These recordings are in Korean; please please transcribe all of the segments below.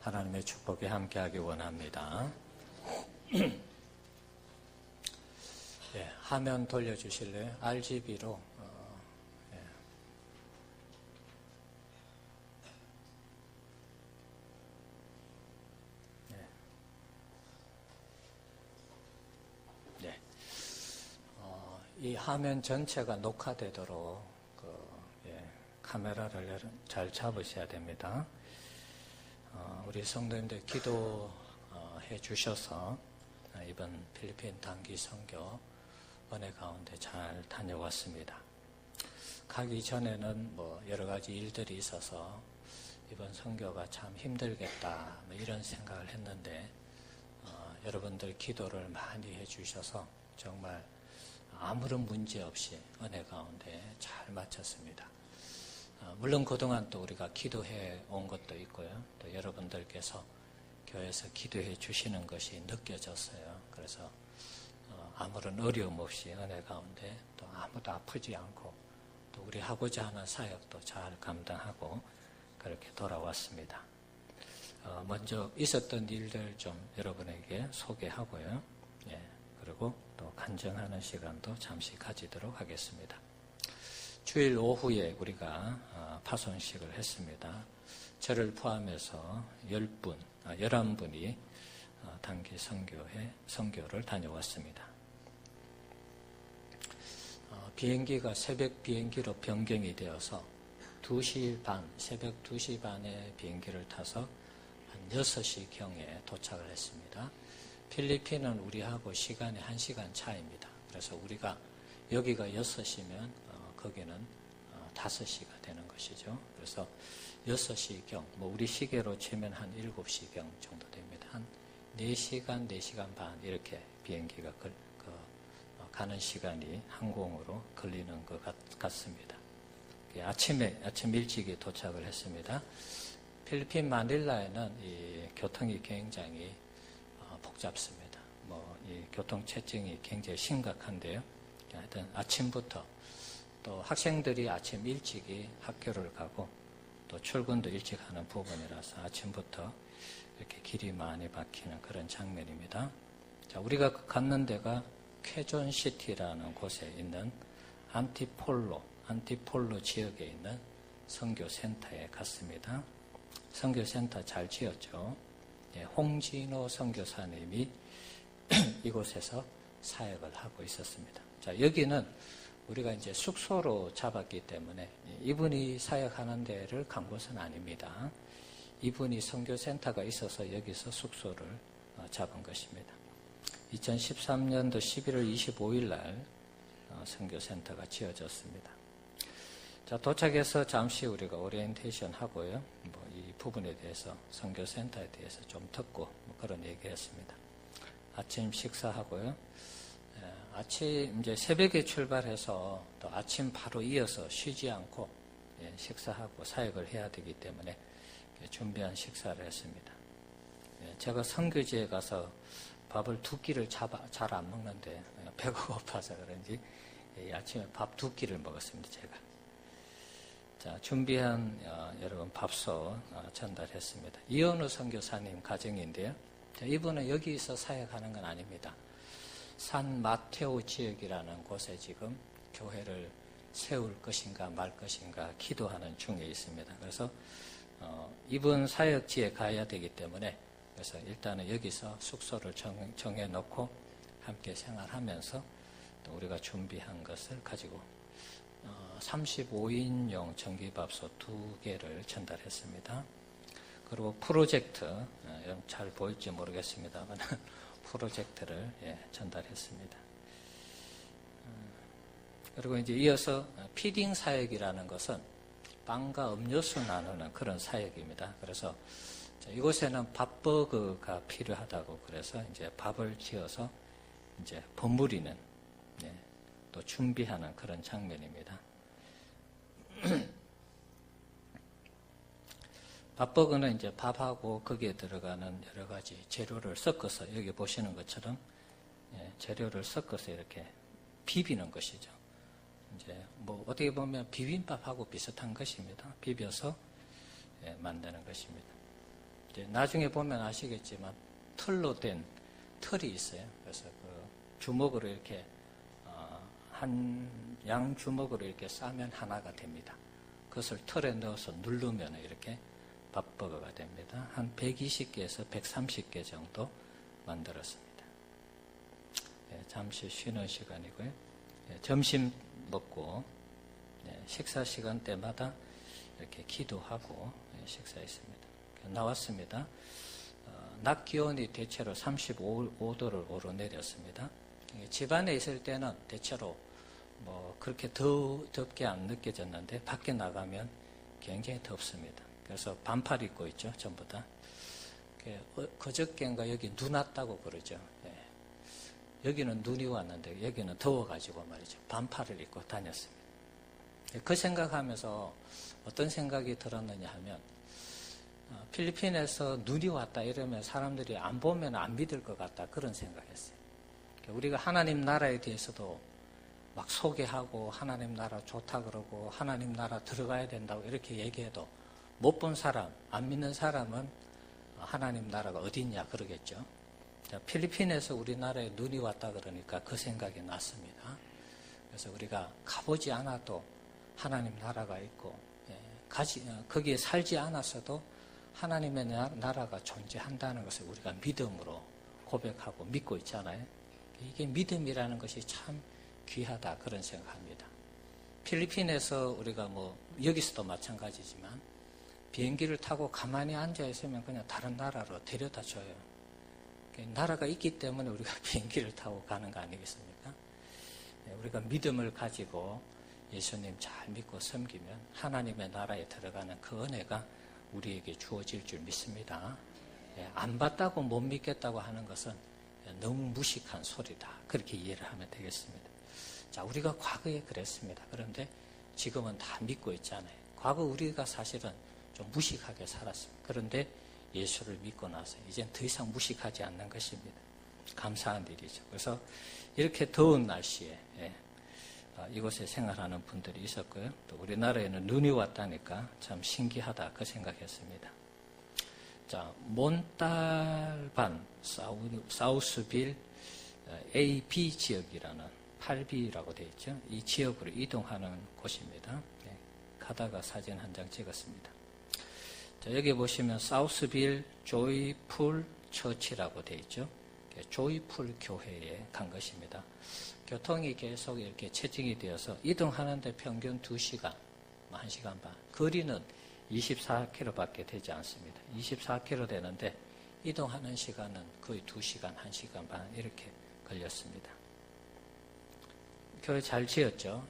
하나님의 축복에 함께하기 원합니다. 예, 화면 돌려주실래요? RGB로 이 화면 전체가 녹화되도록 카메라를 잘 잡으셔야 됩니다. 우리 성도님들 기도해 주셔서 이번 필리핀 단기 선교 은혜 가운데 잘 다녀왔습니다. 가기 전에는 여러 가지 일들이 있어서 이번 선교가 참 힘들겠다 이런 생각을 했는데 여러분들 기도를 많이 해 주셔서 정말 아무런 문제 없이 은혜 가운데 잘 마쳤습니다. 물론 그동안 또 우리가 기도해 온 것도 있고요. 또 여러분들께서 교회에서 기도해 주시는 것이 느껴졌어요. 그래서 아무런 어려움 없이 은혜 가운데 또 아무도 아프지 않고 또 우리 하고자 하는 사역도 잘 감당하고 그렇게 돌아왔습니다. 먼저 있었던 일들 좀 여러분에게 소개하고요. 그리고 또 간증하는 시간도 잠시 가지도록 하겠습니다. 주일 오후에 우리가 파손식을 했습니다. 저를 포함해서 11분이 단기 선교를 다녀왔습니다. 비행기가 새벽 비행기로 변경이 되어서 2시 반, 새벽 2시 반에 비행기를 타서 한 6시경에 도착을 했습니다. 필리핀은 우리하고 시간이 1시간 차이입니다. 그래서 우리가 여기가 6시면 거기는 5시가 되는 것이죠. 그래서 6시경, 우리 시계로 치면 한 7시경 정도 됩니다. 한 4시간, 4시간 반 이렇게 비행기가 가는 시간이 항공으로 걸리는 것 같습니다. 아침 일찍이 도착을 했습니다. 필리핀 마닐라에는 이 교통이 굉장히 복잡습니다. 이 교통체증이 굉장히 심각한데요. 하여튼 아침부터 또 학생들이 아침 일찍이 학교를 가고 또 출근도 일찍 하는 부분이라서 아침부터 이렇게 길이 많이 막히는 그런 장면입니다. 자, 우리가 갔는 데가 쾌존시티라는 곳에 있는 안티폴로 지역에 있는 선교센터에 갔습니다. 선교센터 잘 지었죠. 홍진호 선교사님이 이곳에서 사역을 하고 있었습니다. 자, 여기는 우리가 이제 숙소로 잡았기 때문에 이분이 사역하는 데를 간 곳은 아닙니다. 이분이 선교센터가 있어서 여기서 숙소를 잡은 것입니다. 2013년도 11월 25일 날 선교센터가 지어졌습니다. 자, 도착해서 잠시 우리가 오리엔테이션 하고요. 이 부분에 대해서 선교센터에 대해서 좀 듣고 그런 얘기했습니다. 아침 식사하고요. 아침 이제 새벽에 출발해서 또 아침 바로 이어서 쉬지 않고 식사하고 사역을 해야 되기 때문에 준비한 식사를 했습니다. 제가 선교지에 가서 밥을 2끼를 잘 안 먹는데 배가 고파서 그런지 아침에 밥 2끼를 먹었습니다. 제가. 자, 준비한 여러분 밥솥 전달했습니다. 이현우 선교사님 가정인데요. 자, 이분은 여기서 사역하는 건 아닙니다. 산 마테오 지역이라는 곳에 지금 교회를 세울 것인가 말 것인가 기도하는 중에 있습니다. 그래서 이분 사역지에 가야 되기 때문에 그래서 일단은 여기서 숙소를 정해놓고 함께 생활하면서 또 우리가 준비한 것을 가지고 35인용 전기밥솥 2개를 전달했습니다. 그리고 프로젝트, 잘 보일지 모르겠습니다만 프로젝트를 전달했습니다. 그리고 이제 이어서 피딩 사역이라는 것은 빵과 음료수 나누는 그런 사역입니다. 그래서 이곳에는 밥버거가 필요하다고 그래서 이제 밥을 지어서 이제 버무리는 또 준비하는 그런 장면입니다. 밥버거는 이제 밥하고 거기에 들어가는 여러 가지 재료를 섞어서 여기 보시는 것처럼 재료를 섞어서 이렇게 비비는 것이죠. 이제 어떻게 보면 비빔밥하고 비슷한 것입니다. 비벼서 만드는 것입니다. 이제 나중에 보면 아시겠지만 털로 된 털이 있어요. 그래서 그 주먹으로 이렇게 한 양 주먹으로 이렇게 싸면 하나가 됩니다. 그것을 털에 넣어서 누르면 이렇게 밥버거가 됩니다. 한 120개에서 130개 정도 만들었습니다. 잠시 쉬는 시간이고요. 점심 먹고 식사 시간 때마다 이렇게 기도하고 식사했습니다. 나왔습니다. 낮 기온이 대체로 35도를 오르내렸습니다. 집안에 있을 때는 대체로 그렇게 덥게 안 느껴졌는데 밖에 나가면 굉장히 덥습니다. 그래서 반팔 입고 있죠, 전부 다. 그저께인가 여기 눈 왔다고 그러죠. 여기는 눈이 왔는데 여기는 더워가지고 말이죠. 반팔을 입고 다녔습니다. 그 생각하면서 어떤 생각이 들었느냐 하면 필리핀에서 눈이 왔다 이러면 사람들이 안 보면 안 믿을 것 같다 그런 생각했어요. 우리가 하나님 나라에 대해서도 막 소개하고 하나님 나라 좋다 그러고 하나님 나라 들어가야 된다고 이렇게 얘기해도 못 본 사람, 안 믿는 사람은 하나님 나라가 어디 있냐 그러겠죠. 필리핀에서 우리나라에 눈이 왔다 그러니까 그 생각이 났습니다. 그래서 우리가 가보지 않아도 하나님 나라가 있고 거기에 살지 않았어도 하나님의 나라가 존재한다는 것을 우리가 믿음으로 고백하고 믿고 있잖아요. 이게 믿음이라는 것이 참 귀하다 그런 생각합니다. 필리핀에서 우리가 여기서도 마찬가지지만 비행기를 타고 가만히 앉아 있으면 그냥 다른 나라로 데려다 줘요. 나라가 있기 때문에 우리가 비행기를 타고 가는 거 아니겠습니까? 우리가 믿음을 가지고 예수님 잘 믿고 섬기면 하나님의 나라에 들어가는 그 은혜가 우리에게 주어질 줄 믿습니다. 안 받다고 못 믿겠다고 하는 것은 너무 무식한 소리다. 그렇게 이해를 하면 되겠습니다. 자, 우리가 과거에 그랬습니다. 그런데 지금은 다 믿고 있잖아요. 과거 우리가 사실은 좀 무식하게 살았습니다. 그런데 예수를 믿고 나서 이젠 더 이상 무식하지 않는 것입니다. 감사한 일이죠. 그래서 이렇게 더운 날씨에 이곳에 생활하는 분들이 있었고요. 또 우리나라에는 눈이 왔다니까 참 신기하다 그 생각했습니다. 자, 몬탈반 사우스빌 AB 지역이라는 8B라고 되어 있죠. 이 지역으로 이동하는 곳입니다. 가다가 사진 한 장 찍었습니다. 자, 여기 보시면 사우스빌 조이풀 처치라고 되어 있죠. 조이풀 교회에 간 것입니다. 교통이 계속 이렇게 체증이 되어서 이동하는데 평균 2시간, 1시간 반. 거리는 24km밖에 되지 않습니다. 24km 되는데 이동하는 시간은 거의 2시간, 1시간 반 이렇게 걸렸습니다. 교회 잘 지었죠.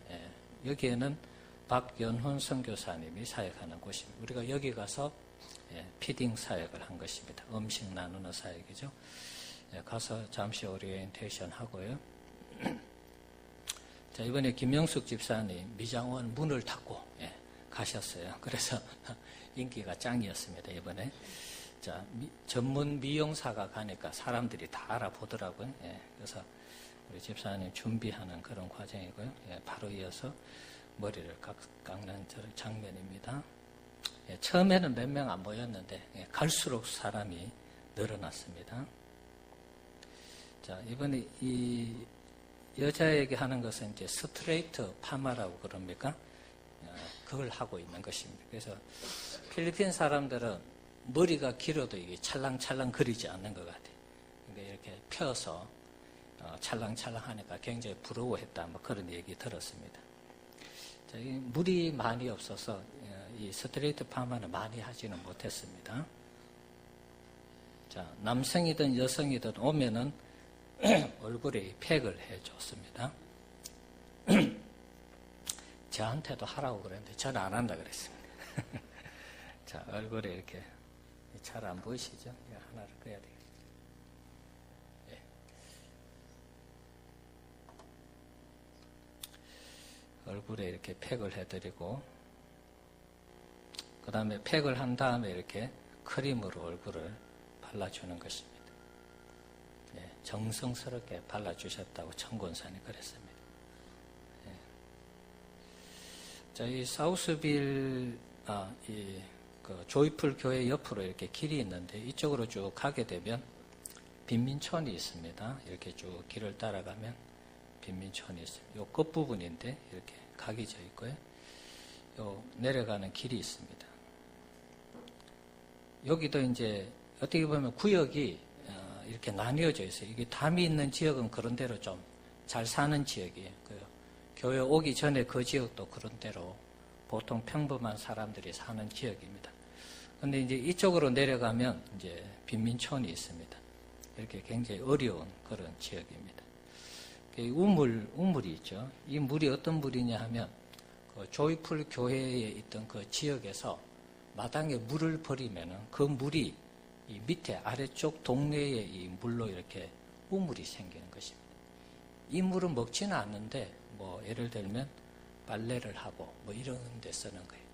여기에는 박연훈 선교사님이 사역하는 곳입니다. 우리가 여기 가서 피딩 사역을 한 것입니다. 음식 나누는 사역이죠. 가서 잠시 오리엔테이션 하고요. 자, 이번에 김영숙 집사님 미장원 문을 닫고 가셨어요. 그래서 인기가 짱이었습니다. 이번에 자, 전문 미용사가 가니까 사람들이 다 알아보더라고요. 그래서 우리 집사님 준비하는 그런 과정이고요. 바로 이어서 머리를 깎는 장면입니다. 처음에는 몇 명 안 보였는데 갈수록 사람이 늘어났습니다. 자, 이번에 이 여자에게 하는 것은 이제 스트레이트 파마라고 그럽니까? 그걸 하고 있는 것입니다. 그래서 필리핀 사람들은 머리가 길어도 이게 찰랑찰랑 거리지 않는 것 같아요. 그러니까 이렇게 펴서 찰랑찰랑 하니까 굉장히 부러워했다. 그런 얘기 들었습니다. 자, 물이 많이 없어서 이 스트레이트 파마는 많이 하지는 못했습니다. 자, 남성이든 여성이든 오면은 얼굴에 팩을 해줬습니다. 저한테도 하라고 그랬는데 저는 안 한다 그랬습니다. 자, 얼굴에 이렇게 잘 안 보이시죠? 하나를 꺼야 되겠습니다. 얼굴에 이렇게 팩을 해드리고 그 다음에 팩을 한 다음에 이렇게 크림으로 얼굴을 발라주는 것입니다. 정성스럽게 발라주셨다고 청군산이 그랬습니다. 자, 이 사우스빌, 이 그 조이풀 교회 옆으로 이렇게 길이 있는데 이쪽으로 쭉 가게 되면 빈민촌이 있습니다. 이렇게 쭉 길을 따라가면 빈민촌이 있습니다. 요 끝부분인데 이렇게 각이 져 있고요. 요 내려가는 길이 있습니다. 여기도 이제 어떻게 보면 구역이 이렇게 나뉘어져 있어요. 이게 담이 있는 지역은 그런 대로 좀 잘 사는 지역이에요. 그 교회 오기 전에 그 지역도 그런 대로 보통 평범한 사람들이 사는 지역입니다. 근데 이제 이쪽으로 내려가면 이제 빈민촌이 있습니다. 이렇게 굉장히 어려운 그런 지역입니다. 우물이 있죠. 이 물이 어떤 물이냐 하면 그 조이풀 교회에 있던 그 지역에서 마당에 물을 버리면은 그 물이 이 밑에 아래쪽 동네에 이 물로 이렇게 우물이 생기는 것입니다. 이 물은 먹지는 않는데 뭐 예를 들면 빨래를 하고 뭐 이런 데 쓰는 거예요.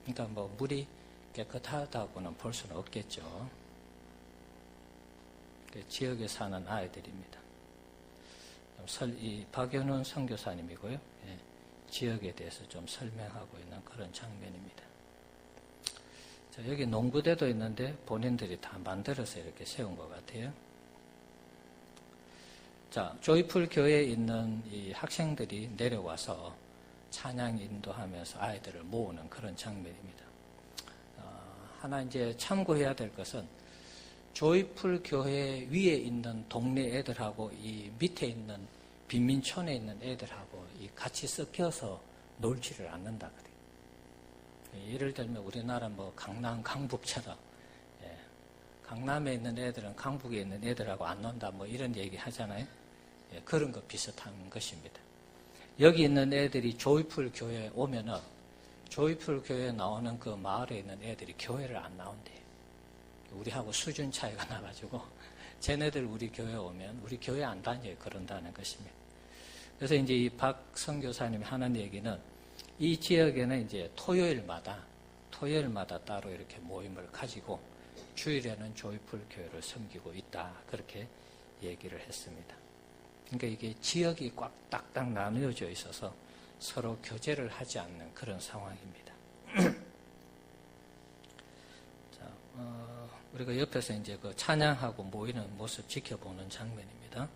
그러니까 뭐 물이 깨끗하다고는 볼 수는 없겠죠. 그 지역에 사는 아이들입니다. 이 박연훈 선교사님이고요. 예, 지역에 대해서 좀 설명하고 있는 그런 장면입니다. 자, 여기 농구대도 있는데 본인들이 다 만들어서 이렇게 세운 것 같아요. 자, 조이풀 교회에 있는 이 학생들이 내려와서 찬양 인도하면서 아이들을 모으는 그런 장면입니다. 하나 이제 참고해야 될 것은 조이풀 교회 위에 있는 동네 애들하고 이 밑에 있는 빈민촌에 있는 애들하고 이 같이 섞여서 놀지를 않는다 그래요. 예를 들면 우리나라 뭐 강남, 강북처럼 강남에 있는 애들은 강북에 있는 애들하고 안 논다 뭐 이런 얘기 하잖아요. 그런 거 비슷한 것입니다. 여기 있는 애들이 조이풀 교회에 오면은 조이풀 교회에 나오는 그 마을에 있는 애들이 교회를 안 나온대요. 우리하고 수준 차이가 나가지고 쟤네들 우리 교회 오면 우리 교회 안 다녀요. 그런다는 것입니다. 그래서 이제 이 박 선교사님이 하는 얘기는 이 지역에는 이제 토요일마다 따로 이렇게 모임을 가지고 주일에는 조이풀 교회를 섬기고 있다. 그렇게 얘기를 했습니다. 그러니까 이게 지역이 꽉 딱딱 나누어져 있어서 서로 교제를 하지 않는 그런 상황입니다. 자, 우리가 옆에서 이제 그 찬양하고 모이는 모습 지켜보는 장면입니다.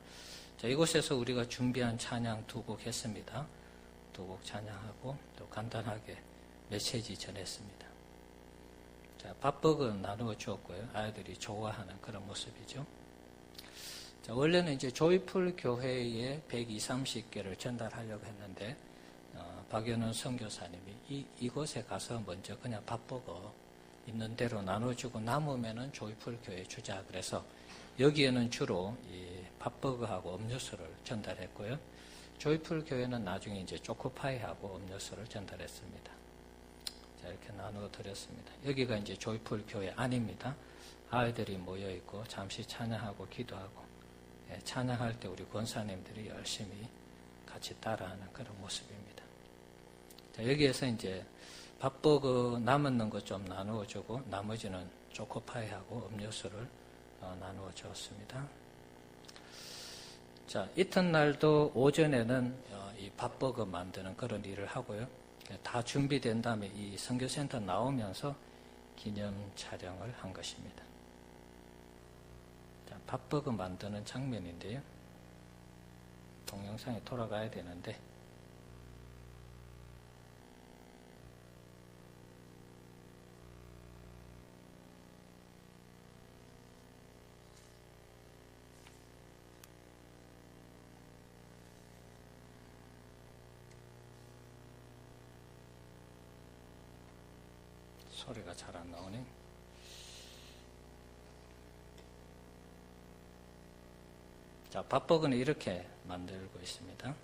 자, 이곳에서 우리가 준비한 찬양 두 곡 했습니다. 두 곡 찬양하고 또 간단하게 메시지 전했습니다. 자, 밥버은 나누어 주었고요. 아이들이 좋아하는 그런 모습이죠. 자, 원래는 이제 조이풀 교회에 120~130개를 전달하려고 했는데 박연훈 선교사님이 이곳에 가서 먼저 그냥 밥버거 있는 대로 나눠주고 남으면은 조이풀 교회에 주자 그래서 여기에는 주로 이 밥버거하고 음료수를 전달했고요. 조이풀 교회는 나중에 이제 초코파이하고 음료수를 전달했습니다. 자, 이렇게 나누어 드렸습니다. 여기가 이제 조이풀 교회 안입니다. 아이들이 모여 있고 잠시 찬양하고 기도하고 찬양할 때 우리 권사님들이 열심히 같이 따라하는 그런 모습입니다. 자, 여기에서 이제 밥버거 남은 것 좀 나누어 주고 나머지는 초코파이하고 음료수를 나누어 주었습니다. 자, 이튿날도 오전에는 이 밥버거 만드는 그런 일을 하고요. 다 준비된 다음에 이 선교센터 나오면서 기념 촬영을 한 것입니다. 자, 밥버거 만드는 장면인데요. 동영상에 돌아가야 되는데 소리가 잘 안 나오네. 자, 밥버거는 이렇게 만들고 있습니다.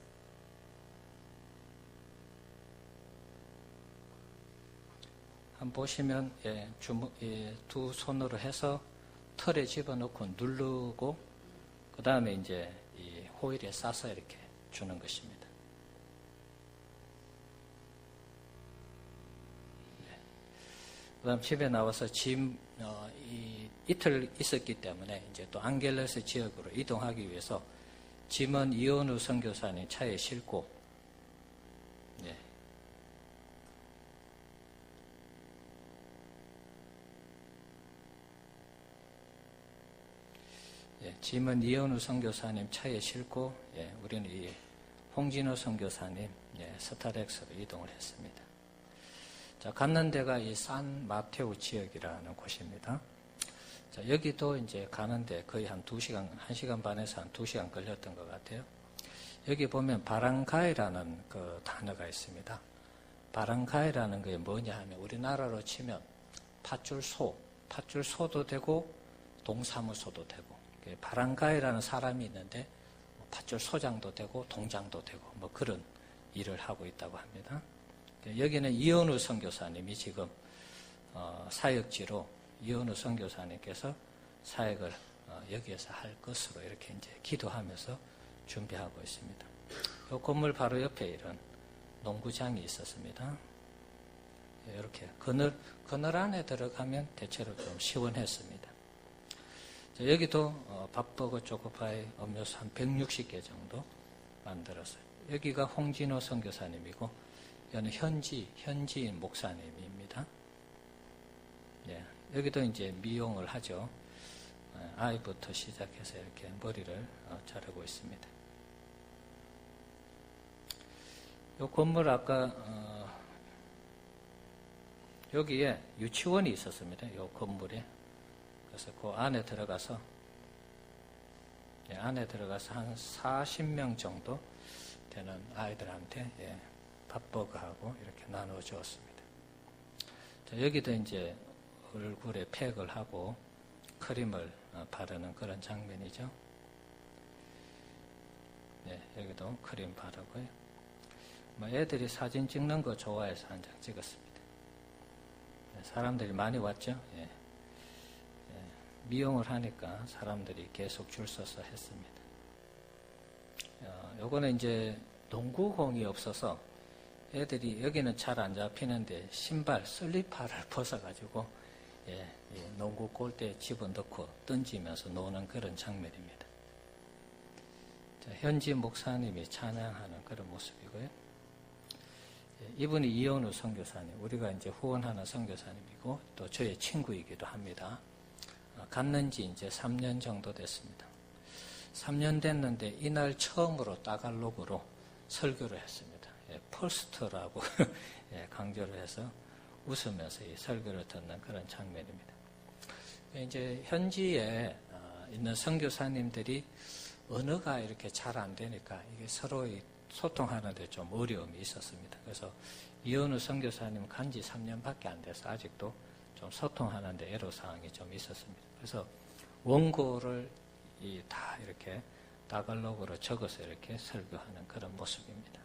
한번 보시면 두 손으로 해서 털에 집어넣고 누르고 그 다음에 이제 이 호일에 싸서 이렇게 주는 것입니다. 그 다음 집에 나와서 이틀 있었기 때문에 이제 또 앙겔레스 지역으로 이동하기 위해서 짐은 이온우 선교사님 차에 싣고 짐은 이현우 선교사님 차에 싣고 우리는 이 홍진호 선교사님 스타렉스로 이동을 했습니다. 자, 갔는 데가 이 산 마테우 지역이라는 곳입니다. 자, 여기도 이제 가는데 거의 한 2시간, 1시간 반에서 한 2시간 걸렸던 것 같아요. 여기 보면 바랑가이라는 그 단어가 있습니다. 바랑가이라는 게 뭐냐 하면 우리나라로 치면 팥줄소도 되고 동사무소도 되고, 바랑가이라는 사람이 있는데 팥줄소장도 되고 동장도 되고 뭐 그런 일을 하고 있다고 합니다. 여기는 이현우 선교사님이 지금 사역지로 이현우 선교사님께서 사역을 여기에서 할 것으로 이렇게 이제 기도하면서 준비하고 있습니다. 이 건물 바로 옆에 이런 농구장이 있었습니다. 이렇게 그늘 안에 들어가면 대체로 좀 시원했습니다. 자, 여기도 밥버거 초코파이 음료수 한 160개 정도 만들었어요. 여기가 홍진호 선교사님이고 여기는 현지인 목사님입니다. 여기도 이제 미용을 하죠. 아이부터 시작해서 이렇게 머리를 자르고 있습니다. 이 건물 아까 여기에 유치원이 있었습니다. 이 건물에. 그래서 그 안에 들어가서 한 40명 정도 되는 아이들한테 밥버거하고 이렇게 나누어 주었습니다. 자, 여기도 이제 얼굴에 팩을 하고 크림을 바르는 그런 장면이죠. 여기도 크림 바르고요. 애들이 사진 찍는 거 좋아해서 한 장 찍었습니다. 사람들이 많이 왔죠. 미용을 하니까 사람들이 계속 줄 서서 했습니다. 요거는 이제 농구공이 없어서 애들이 여기는 잘 안 잡히는데 신발, 슬리퍼를 벗어가지고 농구 골대에 집어넣고 던지면서 노는 그런 장면입니다. 자, 현지 목사님이 찬양하는 그런 모습이고요. 이분이 이현우 선교사님, 우리가 이제 후원하는 선교사님이고 또 저의 친구이기도 합니다. 갔는 지 이제 3년 정도 됐습니다. 3년 됐는데 이날 처음으로 따갈록으로 설교를 했습니다. 퍼스트라고 강조를 해서 웃으면서 이 설교를 듣는 그런 장면입니다. 이제 현지에 있는 선교사님들이 언어가 이렇게 잘 안 되니까 이게 서로 소통하는데 좀 어려움이 있었습니다. 그래서 이현우 선교사님 간지 3년밖에 안 돼서 아직도 좀 소통하는데 애로사항이 좀 있었습니다. 그래서 원고를 다 이렇게 다갈록으로 적어서 이렇게 설교하는 그런 모습입니다.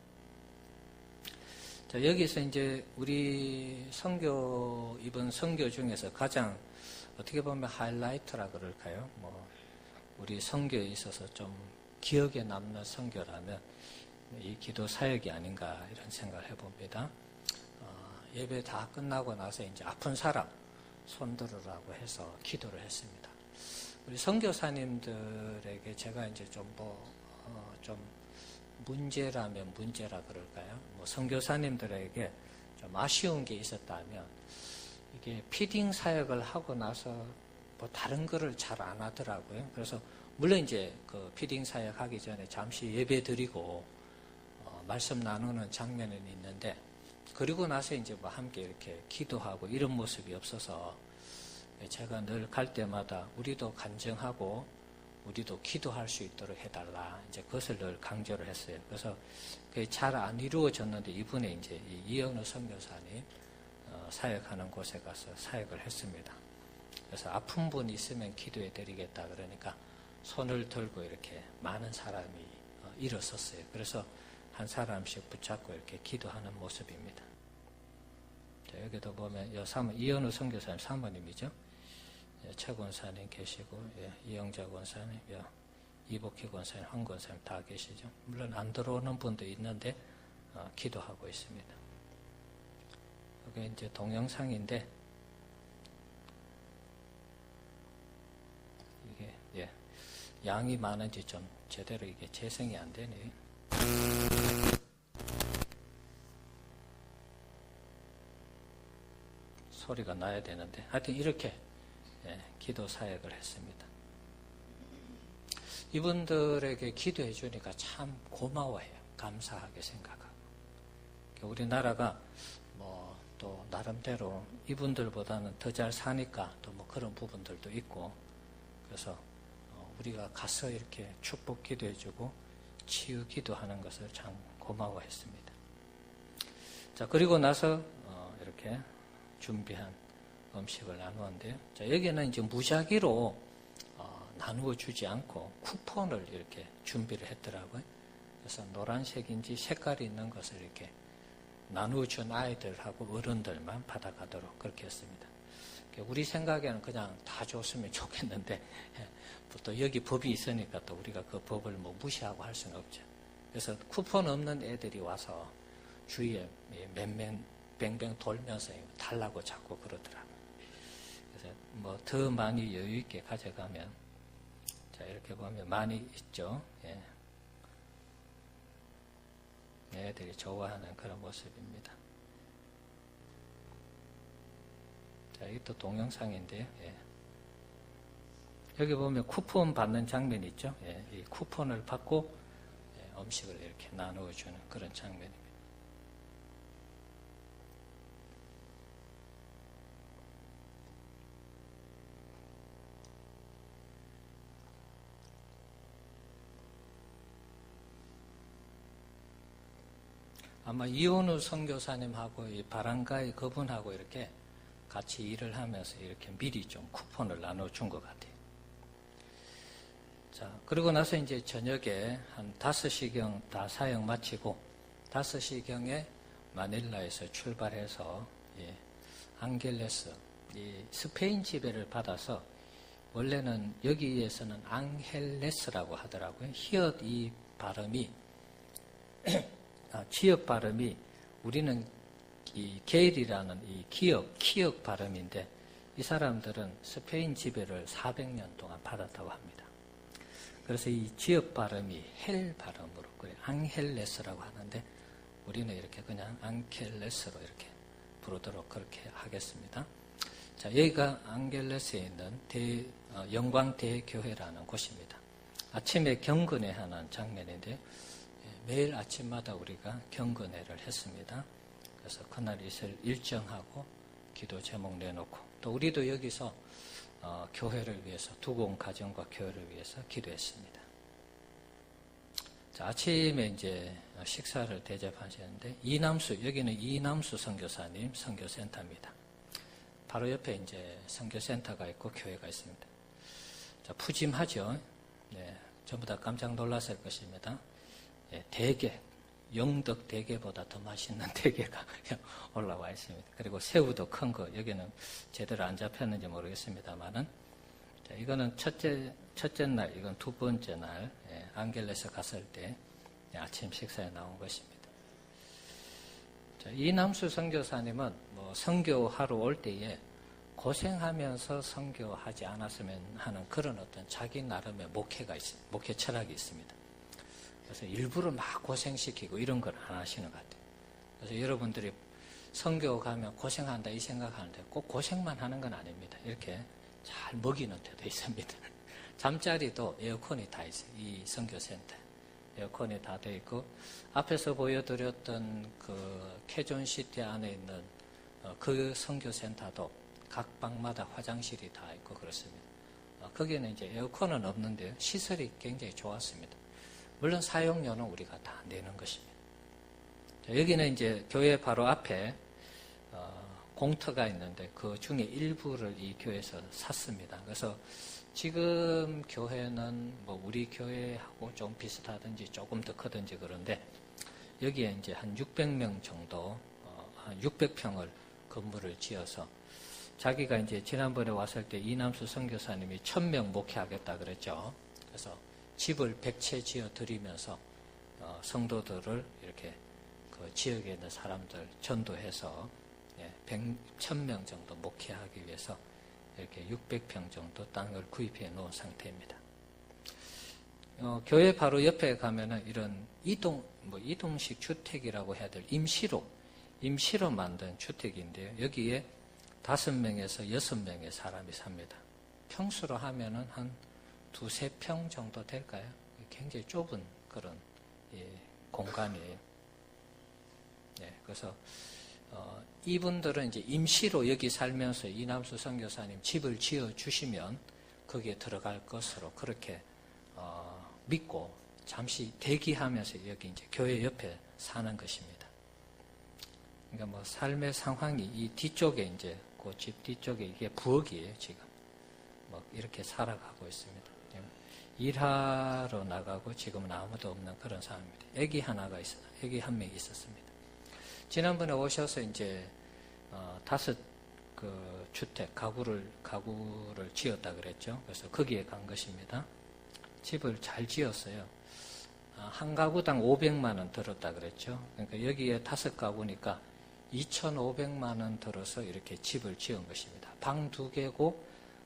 자, 여기서 이제 우리 이번 선교 중에서 가장 어떻게 보면 하이라이트라 그럴까요? 우리 선교에 있어서 좀 기억에 남는 선교라면 이 기도 사역이 아닌가 이런 생각을 해봅니다. 예배 다 끝나고 나서 이제 아픈 사람 손들으라고 해서 기도를 했습니다. 우리 선교사님들에게 제가 이제 좀 문제라면 문제라 그럴까요? 선교사님들에게 좀 아쉬운 게 있었다면 이게 피딩 사역을 하고 나서 다른 거를 잘 안 하더라고요. 그래서 물론 이제 그 피딩 사역 하기 전에 잠시 예배 드리고 말씀 나누는 장면은 있는데 그리고 나서 이제 함께 이렇게 기도하고 이런 모습이 없어서 제가 늘 갈 때마다 우리도 간증하고 우리도 기도할 수 있도록 해달라. 이제 그것을 늘 강조를 했어요. 그래서 그게 잘 안 이루어졌는데 이번에 이제 이현우 선교사님 사역하는 곳에 가서 사역을 했습니다. 그래서 아픈 분 있으면 기도해 드리겠다 그러니까 손을 들고 이렇게 많은 사람이 일어섰어요. 그래서 한 사람씩 붙잡고 이렇게 기도하는 모습입니다. 자, 여기도 보면 이현우 선교사님 사모님이죠. 최 권사님 계시고 이영자 권사님, 이복희 권사님, 황 권사님 다 계시죠. 물론 안 들어오는 분도 있는데 기도하고 있습니다. 이게 이제 동영상인데 이게 양이 많은지 좀 제대로 이게 재생이 안 되네요. 소리가 나야 되는데 하여튼 이렇게 기도 사역을 했습니다. 이분들에게 기도해 주니까 참 고마워해요. 감사하게 생각하고. 우리나라가 뭐 또 나름대로 이분들보다는 더 잘 사니까 또 뭐 그런 부분들도 있고, 그래서 우리가 가서 이렇게 축복 기도해 주고 치유 기도하는 것을 참 고마워했습니다. 자, 그리고 나서 이렇게 준비한 음식을 나누었는데요. 자, 여기는 이제 무작위로 나누어 주지 않고 쿠폰을 이렇게 준비를 했더라고요. 그래서 노란색인지 색깔이 있는 것을 이렇게 나누어 준 아이들하고 어른들만 받아가도록 그렇게 했습니다. 우리 생각에는 그냥 다 줬으면 좋겠는데, 또 여기 법이 있으니까 또 우리가 그 법을 뭐 무시하고 할 수는 없죠. 그래서 쿠폰 없는 애들이 와서 주위에 맨맨 뱅뱅 돌면서 달라고 자꾸 그러더라고요. 그래서 뭐 더 많이 여유 있게 가져가면, 자, 이렇게 보면 많이 있죠. 예. 애들이 좋아하는 그런 모습입니다. 자, 이것도 동영상인데요. 예. 여기 보면 쿠폰 받는 장면이 있죠. 예. 이 쿠폰을 받고 음식을 이렇게 나누어주는 그런 장면입니다. 아마 이온우 선교사님하고 이 바람가이 그분하고 이렇게 같이 일을 하면서 이렇게 미리 좀 쿠폰을 나눠준 것 같아요. 자, 그리고 나서 이제 저녁에 한 5시경 다 사역 마치고 5시경에 마닐라에서 출발해서 앙겔레스, 이 스페인 지배를 받아서 원래는 여기에서는 앙헬레스라고 하더라고요. 히읗 이 발음이 지역 발음이 우리는 이 게일이라는 이 키역 발음인데 이 사람들은 스페인 지배를 400년 동안 받았다고 합니다. 그래서 이 지역 발음이 헬 발음으로 그래 앙헬레스라고 하는데 우리는 이렇게 그냥 앙켈레스로 이렇게 부르도록 그렇게 하겠습니다. 자, 여기가 앙겔레스에 있는 영광대교회라는 곳입니다. 아침에 경건회 하는 장면인데요. 매일 아침마다 우리가 경건회를 했습니다. 그래서 그날 있을 일정하고 기도 제목 내놓고 또 우리도 여기서 교회를 위해서 두공 가정과 교회를 위해서 기도했습니다. 자, 아침에 이제 식사를 대접하셨는데 여기는 이남수 선교사님 선교센터입니다. 바로 옆에 이제 선교센터가 있고 교회가 있습니다. 자, 푸짐하죠. 네, 전부 다 깜짝 놀랐을 것입니다. 대게, 영덕 대게보다 더 맛있는 대게가 올라와 있습니다. 그리고 새우도 큰 거, 여기는 제대로 안 잡혔는지 모르겠습니다만은, 이거는 첫째 날, 이건 두 번째 날, 앙겔레스 갔을 때 아침 식사에 나온 것입니다. 자, 이남수 선교사님은 뭐 선교하러 올 때에 고생하면서 선교하지 않았으면 하는 그런 어떤 자기 나름의 목회 철학이 있습니다. 그래서 일부러 막 고생시키고 이런 걸 안 하시는 것 같아요. 그래서 여러분들이 선교 가면 고생한다 이 생각하는데 꼭 고생만 하는 건 아닙니다. 이렇게 잘 먹이는 데도 있습니다. 잠자리도 에어컨이 다 있어요. 이 선교센터 에어컨이 다 돼 있고 앞에서 보여드렸던 그 캐존시티 안에 있는 그 선교센터도 각 방마다 화장실이 다 있고 그렇습니다. 거기에는 이제 에어컨은 없는데요. 시설이 굉장히 좋았습니다. 물론 사용료는 우리가 다 내는 것입니다. 자, 여기는 이제 교회 바로 앞에 공터가 있는데 그 중에 일부를 이 교회에서 샀습니다. 그래서 지금 교회는 뭐 우리 교회하고 좀 비슷하든지 조금 더 크든지 그런데 여기에 이제 한 600명 정도, 한 600평을 건물을 지어서 자기가 이제 지난번에 왔을 때 이남수 선교사님이 1000명 목회하겠다 그랬죠. 그래서 집을 100채 지어 드리면서 성도들을 이렇게 그 지역에 있는 사람들 전도해서 1000명 정도 목회하기 위해서 이렇게 600평 정도 땅을 구입해 놓은 상태입니다. 교회 바로 옆에 가면은 이런 이동식 주택이라고 해야 될 임시로 만든 주택인데요. 여기에 5명에서 6명의 사람이 삽니다. 평수로 하면은 한 두세 평 정도 될까요? 굉장히 좁은 그런 공간이에요. 네, 그래서 이분들은 이제 임시로 여기 살면서 이남수 선교사님 집을 지어 주시면 거기에 들어갈 것으로 그렇게 믿고 잠시 대기하면서 여기 이제 교회 옆에 사는 것입니다. 그러니까 뭐 삶의 상황이 이 뒤쪽에 이제 그 집 뒤쪽에 이게 부엌이에요, 지금. 뭐 이렇게 살아가고 있습니다. 일하러 나가고 지금은 아무도 없는 그런 상황입니다. 애기 하나가 있어요. 애기 한 명이 있었습니다. 지난번에 오셔서 이제 5 그 주택 가구를 지었다 그랬죠. 그래서 거기에 간 것입니다. 집을 잘 지었어요. 한 가구당 500만 원 들었다 그랬죠. 그러니까 여기에 5 가구니까 2,500만 원 들어서 이렇게 집을 지은 것입니다. 방 2개고,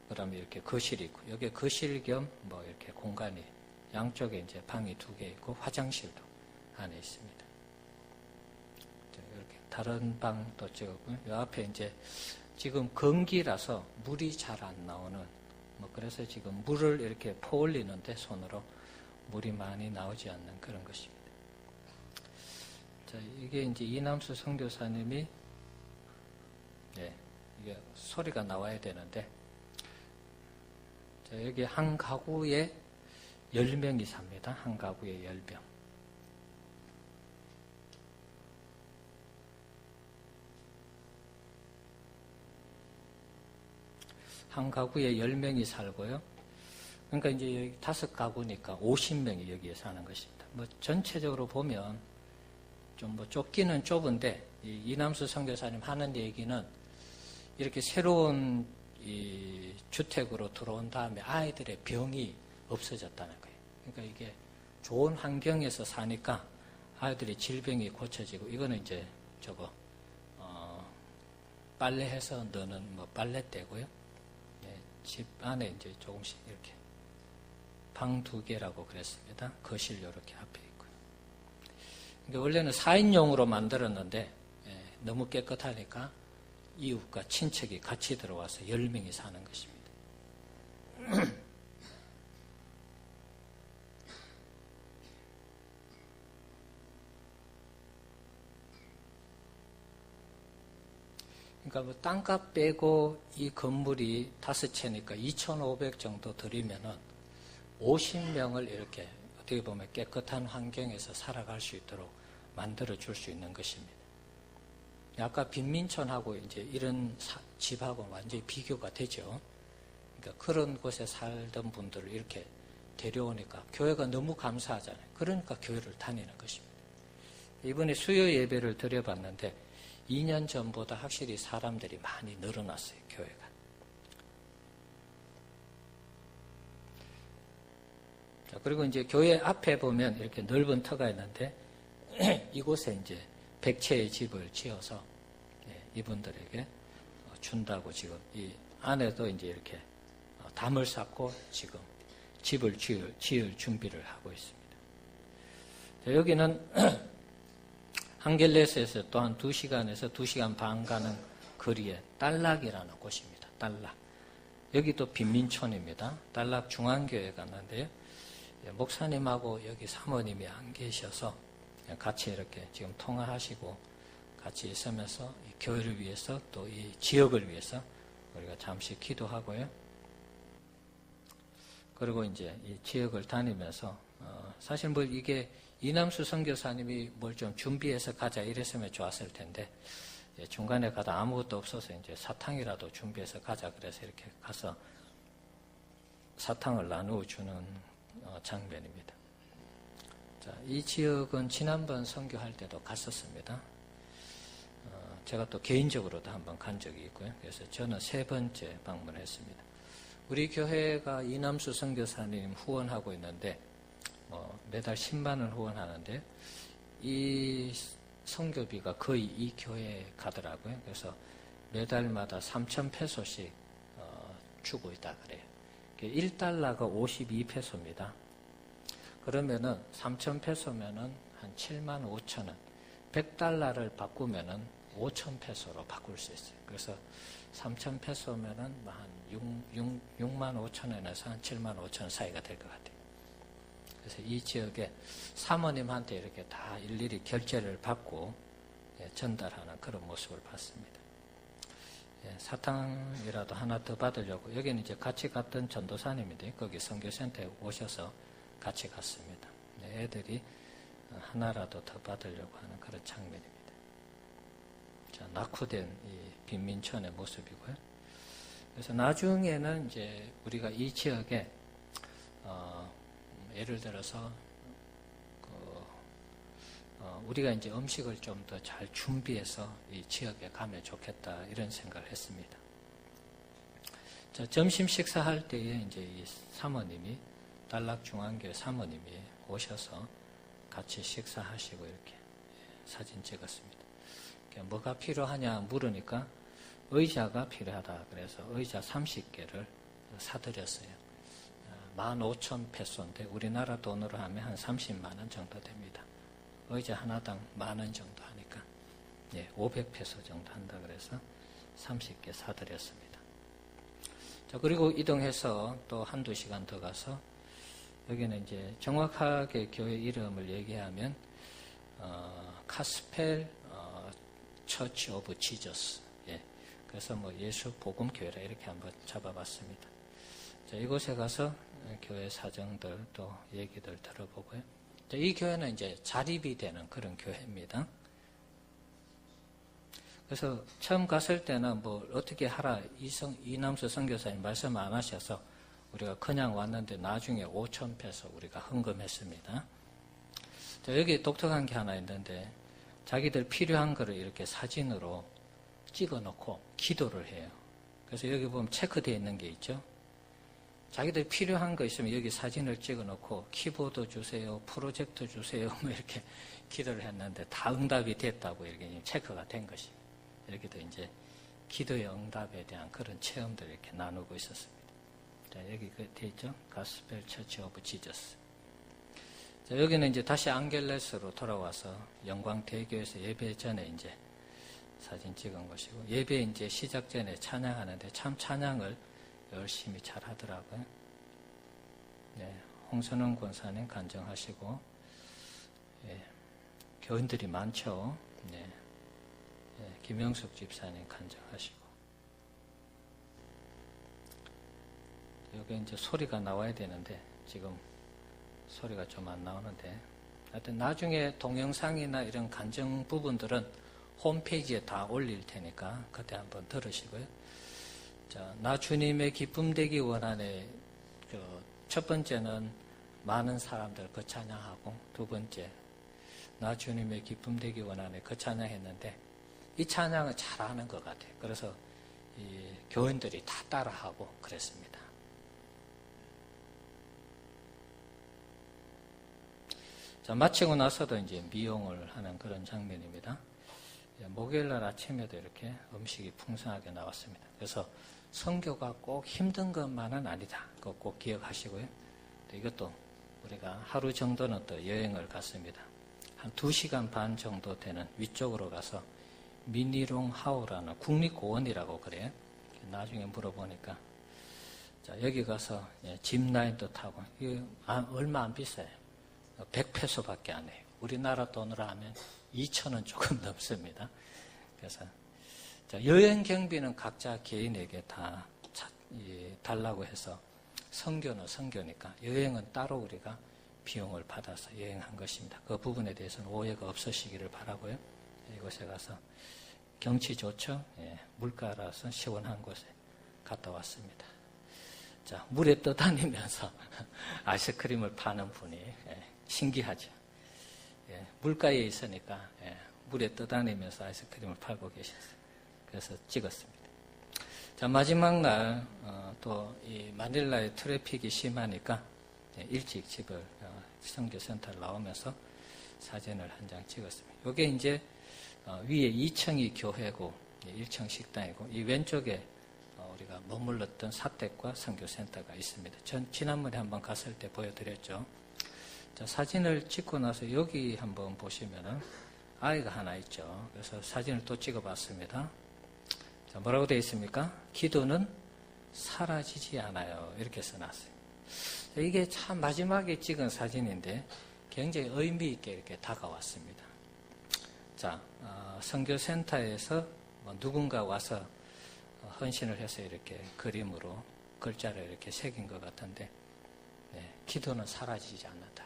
그 다음에 이렇게 거실이 있고, 여기 거실 겸 뭐 이렇게 공간이, 양쪽에 이제 방이 2개 있고, 화장실도 안에 있습니다. 이렇게 다른 방도 찍었고요. 이 앞에 이제 지금 건기라서 물이 잘 안 나오는, 뭐 그래서 지금 물을 이렇게 퍼올리는데 손으로 물이 많이 나오지 않는 그런 것입니다. 자, 이게 이제 이남수 선교사님이, 이게 소리가 나와야 되는데, 자, 여기 한 가구에 10명이 삽니다. 한 가구에 10명. 한 가구에 10명이 살고요. 그러니까 이제 여기 5 가구니까 50명이 여기에 사는 것입니다. 뭐 전체적으로 보면 좀 뭐 좁기는 좁은데, 이남수 선교사님 하는 얘기는 이렇게 새로운 이 주택으로 들어온 다음에 아이들의 병이 없어졌다는 거예요. 그러니까 이게 좋은 환경에서 사니까 아이들의 질병이 고쳐지고, 이거는 이제 빨래해서 넣는 뭐 빨래대고요. 집 안에 이제 조금씩 이렇게 방 2개라고 그랬습니다. 거실 이렇게 앞에 있고요. 그러니까 원래는 4인용으로 만들었는데 너무 깨끗하니까 이웃과 친척이 같이 들어와서 10명이 사는 것입니다. 그러니까 뭐 땅값 빼고 이 건물이 5채니까 2,500 정도 들이면은 50명을 이렇게 어떻게 보면 깨끗한 환경에서 살아갈 수 있도록 만들어 줄 수 있는 것입니다. 아까 빈민촌하고 이제 이런 집하고 완전히 비교가 되죠. 그러니까 그런 곳에 살던 분들을 이렇게 데려오니까 교회가 너무 감사하잖아요. 그러니까 교회를 다니는 것입니다. 이번에 수요 예배를 드려봤는데 2년 전보다 확실히 사람들이 많이 늘어났어요, 교회가. 자, 그리고 이제 교회 앞에 보면 이렇게 넓은 터가 있는데 이곳에 이제 100채의 집을 지어서 이분들에게 준다고 지금 이 안에도 이제 이렇게 담을 쌓고 지금 집을 지을 준비를 하고 있습니다. 자, 여기는 한겔레스에서 또한 2시간에서 2시간 반 가는 거리에 딸락이라는 곳입니다. 딸락. 여기도 빈민촌입니다. 딸락 중앙교회 갔는데요. 목사님하고 여기 사모님이 안 계셔서 같이 이렇게 지금 통화하시고 같이 있으면서 이 교회를 위해서 또 이 지역을 위해서 우리가 잠시 기도하고요. 그리고 이제 이 지역을 다니면서 사실 뭐 이게 이남수 선교사님이 뭘 좀 준비해서 가자 이랬으면 좋았을 텐데 중간에 가다 아무것도 없어서 이제 사탕이라도 준비해서 가자 그래서 이렇게 가서 사탕을 나누어 주는 장면입니다. 자, 이 지역은 지난번 선교할 때도 갔었습니다. 제가 또 개인적으로도 한번 간 적이 있고요. 그래서 저는 3번째 방문했습니다. 우리 교회가 이남수 선교사님 후원하고 있는데 매달 10만 원 후원하는데 이 선교비가 거의 이 교회에 가더라고요. 그래서 매달마다 3,000페소씩 주고 있다 그래요. 1달러가 52페소입니다. 그러면은 3,000페소면은 한 7만 5천 원. 100달러를 바꾸면은 5,000페소로 바꿀 수 있어요. 그래서 3,000페소면은 한 6만 5천 원에서 한 7만 5천 원 사이가 될 것 같아요. 그래서 이 지역에 사모님한테 이렇게 다 일일이 결제를 받고 전달하는 그런 모습을 봤습니다. 사탕이라도 하나 더 받으려고 여기는 이제 같이 갔던 전도사님인데 거기 선교센터에 오셔서 같이 갔습니다. 애들이 하나라도 더 받으려고 하는 그런 장면입니다. 자, 낙후된 이 빈민촌의 모습이고요. 그래서 나중에는 이제 우리가 이 지역에 예를 들어서 우리가 이제 음식을 좀 더 잘 준비해서 이 지역에 가면 좋겠다 이런 생각을 했습니다. 자, 점심 식사할 때에 이제 이 사모님이 달락중앙교회 사모님이 오셔서 같이 식사하시고 이렇게 사진 찍었습니다. 뭐가 필요하냐 물으니까 의자가 필요하다 그래서 의자 30개를 사드렸어요. 15,000페소인데 우리나라 돈으로 하면 한 30만 원 정도 됩니다. 의자 하나당 10,000원 정도 하니까 500페소 정도 한다 그래서 30개 사드렸습니다. 자, 그리고 이동해서 또 한두 시간 더 가서 여기는 이제 정확하게 교회 이름을 얘기하면 카스펠 처치 오브 지저스. 그래서 뭐 예수 복음 교회라 이렇게 한번 잡아봤습니다. 자, 이곳에 가서 교회 사정들 또 얘기들 들어보고요. 자, 이 교회는 이제 자립이 되는 그런 교회입니다. 그래서 처음 갔을 때는 뭐 어떻게 하라 이남수 선교사님 말씀 안 하셔서 우리가 그냥 왔는데 나중에 5,000페소 우리가 헌금했습니다. 자, 여기 독특한 게 하나 있는데 자기들 필요한 거를 이렇게 사진으로 찍어놓고 기도를 해요. 그래서 여기 보면 체크되어 있는 게 있죠. 자기들 필요한 거 있으면 여기 사진을 찍어놓고 키보드 주세요, 프로젝터 주세요, 뭐 이렇게 기도를 했는데 다 응답이 됐다고 이렇게 체크가 된 것이. 이렇게도 이제 기도의 응답에 대한 그런 체험들을 이렇게 나누고 있었습니다. 자, 여기 되어 있죠. 가스펠 처치 오브 지저스. 자, 여기는 이제 다시 앙겔레스로 돌아와서 영광대교에서 예배 전에 이제 사진 찍은 것이고, 예배 이제 시작 전에 찬양하는데 참 찬양을 열심히 잘 하더라고요. 홍선웅 권사님 간증하시고, 교인들이 많죠. 김영숙 집사님 간증하시고. 여기 이제 소리가 나와야 되는데, 지금 소리가 좀 안 나오는데, 하여튼 나중에 동영상이나 이런 간증 부분들은 홈페이지에 다 올릴 테니까 그때 한번 들으시고요. 자, 나 주님의 기쁨 되기 원하네. 첫 번째는 많은 사람들 그 찬양하고, 두 번째 나 주님의 기쁨 되기 원하네 그 찬양했는데 이 찬양을 잘하는 것 같아요. 그래서 이 교인들이 다 따라하고 그랬습니다. 자, 마치고 나서도 이제 미용을 하는 그런 장면입니다. 목요일날 아침에도 이렇게 음식이 풍성하게 나왔습니다. 그래서 선교가 꼭 힘든 것만은 아니다. 그거 꼭 기억하시고요. 이것도 우리가 하루 정도는 또 여행을 갔습니다. 한 2시간 반 정도 되는 위쪽으로 가서 미니롱 하우라는 국립공원이라고 그래요. 나중에 물어보니까 자, 여기 가서 짚라인도 타고 이거 얼마 안 비싸요. 100페소밖에 안 해요. 우리나라 돈으로 하면 2,000원 조금 넘습니다. 그래서 자, 여행 경비는 각자 개인에게 다 달라고 해서 선교는 선교니까 여행은 따로 우리가 비용을 받아서 여행한 것입니다. 그 부분에 대해서는 오해가 없으시기를 바라고요. 이곳에 가서 경치 좋죠? 물가라서 시원한 곳에 갔다 왔습니다. 자, 물에 떠다니면서 아이스크림을 파는 분이 신기하죠. 물가에 있으니까 물에 떠다니면서 아이스크림을 팔고 계셨어요. 그래서 찍었습니다. 자, 마지막 날 또 이 마닐라의 트래픽이 심하니까 일찍 집을 선교센터를 나오면서 사진을 한 장 찍었습니다. 이게 이제 위에 2층이 교회고 1층 식당이고 이 왼쪽에 우리가 머물렀던 사택과 선교센터가 있습니다. 전 지난번에 한번 갔을 때 보여드렸죠. 자, 사진을 찍고 나서 여기 한번 보시면은 아이가 하나 있죠. 그래서 사진을 또 찍어봤습니다. 자, 뭐라고 되어 있습니까? 기도는 사라지지 않아요. 이렇게 써놨어요. 이게 참 마지막에 찍은 사진인데 굉장히 의미 있게 이렇게 다가왔습니다. 자, 선교센터에서 누군가 와서 헌신을 해서 이렇게 그림으로 글자를 이렇게 새긴 것 같은데, 네, 기도는 사라지지 않는다.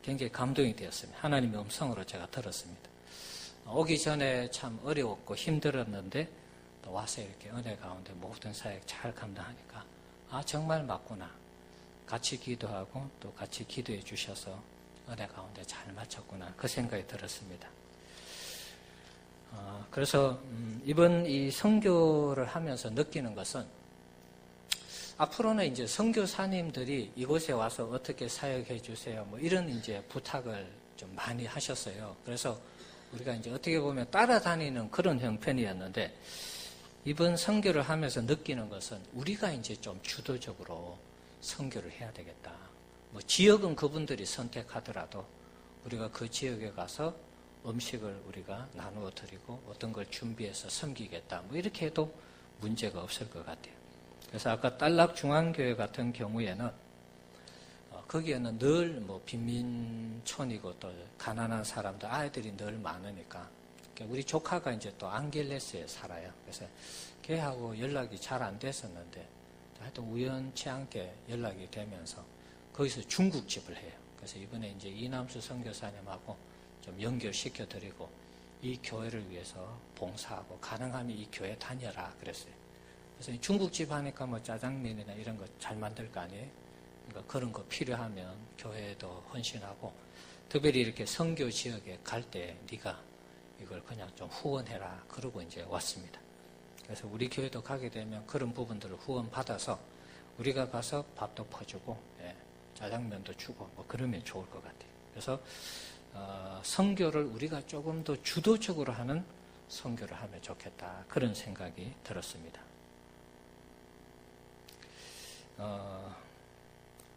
굉장히 감동이 되었습니다. 하나님의 음성으로 제가 들었습니다. 오기 전에 참 어려웠고 힘들었는데 또 와서 이렇게 은혜 가운데 모든 사역 잘 감당하니까 정말 맞구나. 같이 기도하고 또 같이 기도해 주셔서 은혜 가운데 잘 마쳤구나. 그 생각이 들었습니다. 그래서 이번 이 선교를 하면서 느끼는 것은 앞으로는 이제 선교사님들이 이곳에 와서 어떻게 사역해 주세요. 뭐 이런 이제 부탁을 좀 많이 하셨어요. 그래서 우리가 이제 어떻게 보면 따라다니는 그런 형편이었는데 이번 선교를 하면서 느끼는 것은 우리가 이제 좀 주도적으로 선교를 해야 되겠다. 뭐 지역은 그분들이 선택하더라도 우리가 그 지역에 가서 음식을 우리가 나누어 드리고 어떤 걸 준비해서 섬기겠다. 뭐 이렇게 해도 문제가 없을 것 같아요. 그래서 아까 딸락중앙교회 같은 경우에는 거기에는 늘 뭐 빈민촌이고 또 가난한 사람들 아이들이 늘 많으니까 우리 조카가 이제 또 앙겔레스에 살아요. 그래서 걔하고 연락이 잘 안 됐었는데 하여튼 우연치 않게 연락이 되면서 거기서 중국집을 해요. 그래서 이번에 이제 이남수 선교사님하고 좀 연결시켜 드리고 이 교회를 위해서 봉사하고 가능하면 이 교회 다녀라 그랬어요. 그래서 중국집 하니까 뭐 짜장면이나 이런 거 잘 만들 거 아니에요? 그러니까 그런 거 필요하면 교회에도 헌신하고 특별히 이렇게 선교 지역에 갈 때 네가 이걸 그냥 좀 후원해라 그러고 이제 왔습니다. 그래서 우리 교회도 가게 되면 그런 부분들을 후원 받아서 우리가 가서 밥도 퍼주고 짜장면도 주고 뭐 그러면 좋을 것 같아요. 그래서 선교를 우리가 조금 더 주도적으로 하는 선교를 하면 좋겠다 그런 생각이 들었습니다.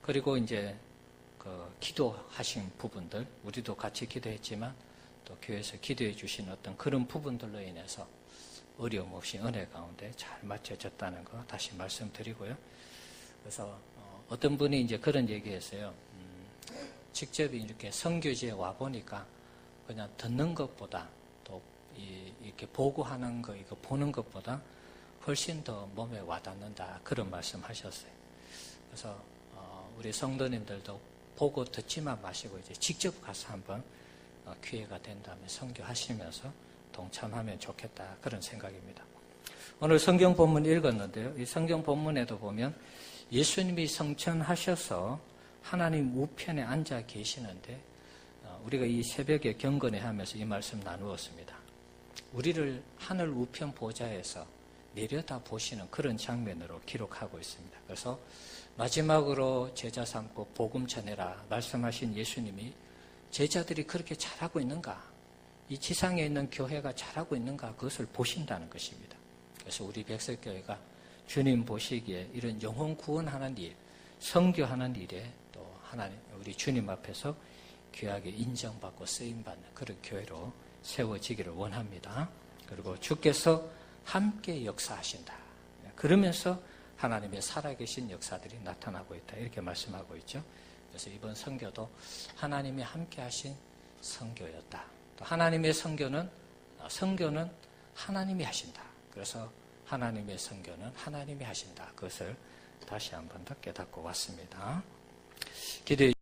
그리고 이제 그 기도하신 부분들 우리도 같이 기도했지만 또 교회에서 기도해 주신 어떤 그런 부분들로 인해서 어려움 없이 은혜 가운데 잘 맞춰졌다는 거 다시 말씀드리고요. 그래서 어떤 분이 이제 그런 얘기했어요. 직접 이렇게 선교지에 와 보니까 그냥 듣는 것보다 또 이렇게 보고하는 거 이거 보는 것보다 훨씬 더 몸에 와닿는다 그런 말씀하셨어요. 그래서 우리 성도님들도 보고 듣지만 마시고 이제 직접 가서 한번 기회가 된다면 선교하시면서 동참하면 좋겠다 그런 생각입니다. 오늘 성경 본문 읽었는데요. 이 성경 본문에도 보면 예수님이 성천하셔서 하나님 우편에 앉아 계시는데 우리가 이 새벽에 경건회 하면서 이 말씀 나누었습니다. 우리를 하늘 우편 보좌에서 내려다 보시는 그런 장면으로 기록하고 있습니다. 그래서 마지막으로 제자 삼고 복음 전해라 말씀하신 예수님이 제자들이 그렇게 잘하고 있는가? 이 지상에 있는 교회가 잘하고 있는가? 그것을 보신다는 것입니다. 그래서 우리 백석교회가 주님 보시기에 이런 영혼 구원하는 일, 선교하는 일에 또 하나님 우리 주님 앞에서 귀하게 인정받고 쓰임받는 그런 교회로 세워지기를 원합니다. 그리고 주께서 함께 역사하신다. 그러면서 하나님의 살아계신 역사들이 나타나고 있다. 이렇게 말씀하고 있죠. 그래서 이번 선교도 하나님이 함께 하신 선교였다. 또 하나님의 선교는 하나님이 하신다. 그래서 하나님의 선교는 하나님이 하신다. 그것을 다시 한 번 더 깨닫고 왔습니다. 기도해